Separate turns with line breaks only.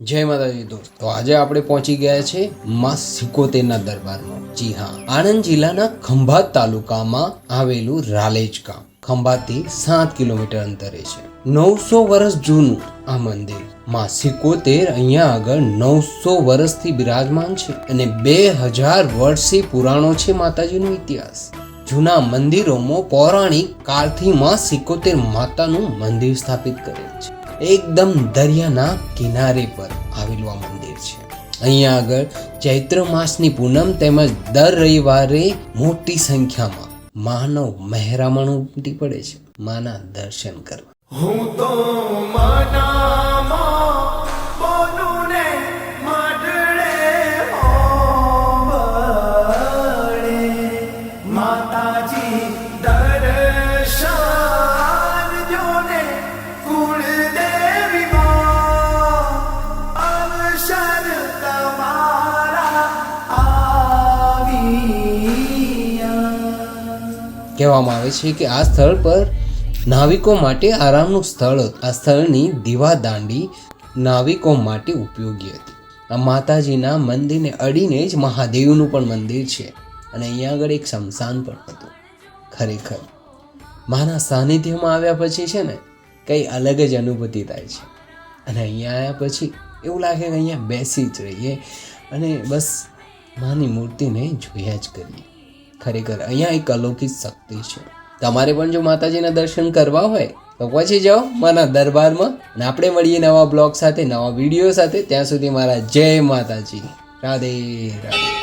જય માતાજી દોસ્તો, આજે આપણે પહોંચી ગયા છે માં સિકોતેરના દરબારમાં. જી હા, આણંદ જિલ્લાના ખંભાત તાલુકામાં આવેલું રાલેજ ગામ ખંભાતથી 7 કિલોમીટર અંતરે છે. 900 વર્ષ જૂનું આ મંદિર માં સિકોતેર અહીંયા આગળ 900 વર્ષથી બિરાજમાન છે અને 2000 વર્ષથી પુરાણો છે માતાજીનો ઇતિહાસ. જૂના મંદિરોમાં પૌરાણિક કાળથી માં સિકોતેર માતાનું મંદિર સ્થાપિત કરેલ છે. એકદમ દરિયાના કિનારે પર આવેલું આ મંદિર છે. અહીંયા આગળ ચૈત્ર માસની પૂનમ તેમજ દર રવિવારે મોટી સંખ્યામાં માનવ મહેરામણ ઉમટી પડે છે માના દર્શન કરવા.
હું તો મનામાં બોલું ને માડળે હોબળે માતાજી દર્શન જોને કુળદેવી માં અવસર તમારા આવ્યા.
કહેવામાં આવે છે કે આ સ્થળ પર નાવિકો માટે આરામનું સ્થળ હતું. આ સ્થળની દીવાદાંડી નાવિકો માટે ઉપયોગી હતી. આ માતાજીના મંદિરને અડીને જ મહાદેવનું પણ મંદિર છે અને અહીંયા આગળ એક શમશાન પણ હતું. ખરેખર માના સાનિધ્યમાં આવ્યા પછી છે ને કંઈ અલગ જ અનુભૂતિ થાય છે અને અહીંયા આવ્યા પછી એવું લાગે કે અહીંયા બેસી જ રહીએ અને બસ માની મૂર્તિને જોયા જ કરીએ. ખરેખર અહીંયા એક અલૌકિક શક્તિ છે. તમારે પણ જો માતાજીના દર્શન કરવા હોય તો પછી જાઓ માના દરબારમાં અને આપણે મળીએ નવા બ્લોગ સાથે, નવા વિડીયો સાથે. ત્યાં સુધી મારા જય માતાજી. રાધે રાધે.